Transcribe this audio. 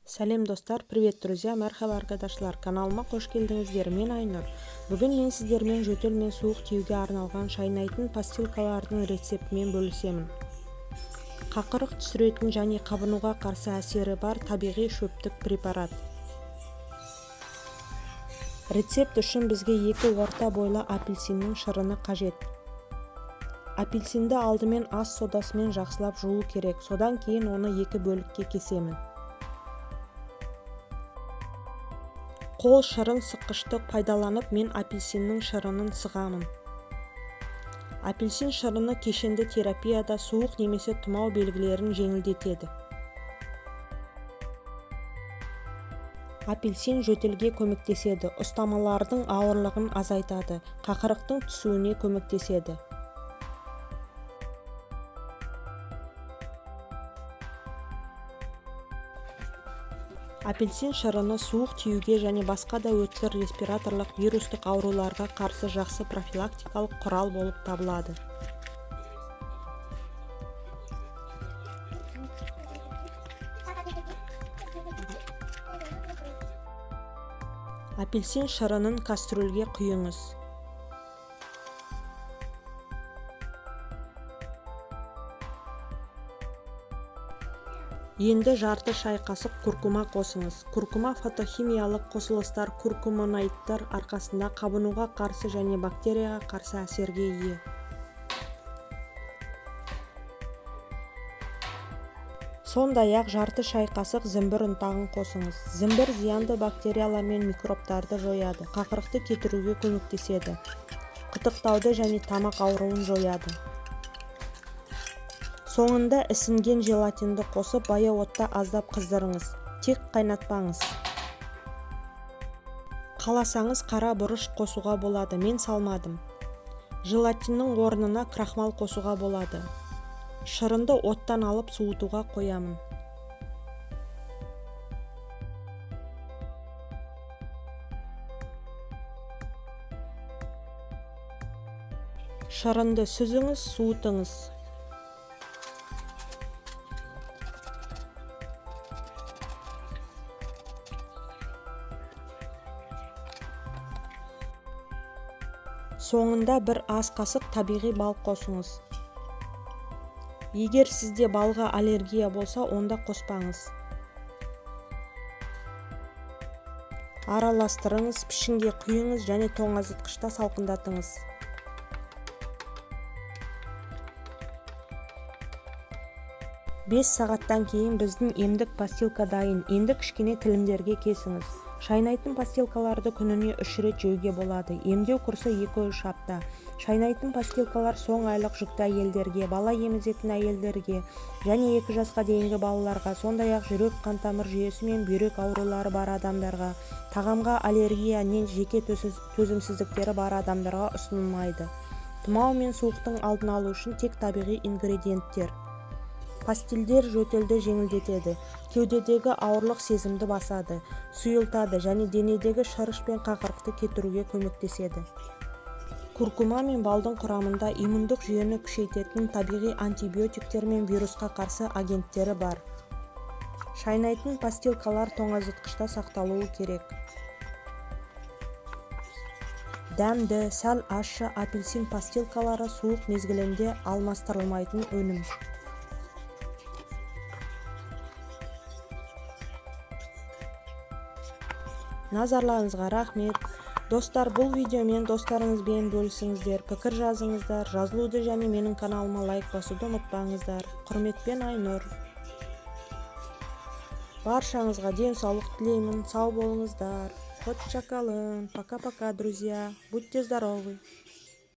Сәлем достар, привет друзья, мәрхаба arkadaşlar, каналыма қош келдіңіздер. Мен Айнұр. Бүгін мен сіздермен жөтел мен суық тиюге арналған шайнайтын постилкалардың рецептімен бөлісемін. Қақырық түсіретін және қабынуға қарсы әсері бар табиғи шөптік препарат. Рецепт үшін бізге 2 орта бойлы апельсиннің шырыны қажет. Апельсинді алдымен ас содасымен жақсылап жуу керек, содан кейін оны 2 бөлікке кесемін. Қол шырын сыққышты пайдаланып мен апельсиннің шырынын сығамын. Апельсин шырыны кешенді терапияда суық немесе тұмау белгілерін жеңілдетеді. Апельсин жөтелге көмектеседі, ұстамалардың ауырлығын азайтады, қақырықтың түсуіне көмектеседі. Апельсин шырыны суық тиюге және басқа да өткір респираторлық вирустық ауруларға қарсы жақсы профилактикалық құрал болып табылады. Апельсин шырынын кастрюльге құйыңыз. Енді жарты шай қасық куркума қосыңыз. Куркума фотохимиялық қосылыстар куркумоноидтар арқасында қабынуға қарсы және бактерияға қарсы әсерге ие. Сондай-ақ жарты шай қасық зімбір ұнтағын қосыңыз. Зімбір зиянды бактериялар мен микробтарды жояды, қақырықты кетіруге көмектеседі, қытықтауды және тамақ ауруын жояды. Соңында ісінген желатинді қосып, баяу отта аздап қыздырыңыз. Тек қайнатпаңыз. Қаласаңыз қара бұрыш қосуға болады, мен салмадым. Желатиннің орнына крахмал қосуға болады. Шырынды оттан алып суытуға қоямын. Шырынды сүзіңіз, суытыңыз. Соңында бір ас қасық табиғи бал қосыңыз. Егер сізде балға аллергия болса, онда қоспаңыз. Араластырыңыз, пішінге құйыңыз және тоңазытқышта салқындатыңыз. Бес сағаттан кейін біздің емдік постилка дайын. Енді кішкене тілімдерге кесіңіз. Шайнайтын постилкаларды күніне 3 рет жеуге болады. Емдеу курсы 2-3 апта. Шайнайтын постилкалар соң айлық жүкті әйелдерге, бала емізетін әйелдерге және 2 жасқа дейінгі балаларға, сондай-ақ жүрек қан-тамыр жүйесі мен бүйрек аурулары бар адамдарға, тағамға аллергия не жеке төзімсіздіктері бар адамдарға ұсынылмайды. Тұмау мен суықтың алдын алу үшін тек табиғи ингредиенттер. Пастилдер жөтелді жеңілдетеді, кеудедегі ауырлық сезімді басады, сұйылтады және денедегі шырыш пен қақырықты кетіруге көмектеседі. Куркума мен балдың құрамында иммундық жүйені күшейтетін табиғи антибиотиктер мен вирусқа қарсы агенттері бар. Шайнайтын постилкалар тоңазытқышта сақталуы керек. Дәмді, сәл ащы апельсин постилкалары суық мезгілінде алмастырылмайтын өнім. Назарларыңызға рахмет. Достар, бұл видеомен достарыңызбен бөлісіңіздер, пікір жазыңыздар, жазылуды және менің каналыма лайк басуды ұмытпаңыздар. Құрметпен Айнұр. Баршаңызға денсаулық тілеймін, сау болыңыздар. Hoşça kalın. Пока-пока, друзья. Будьте здоровы.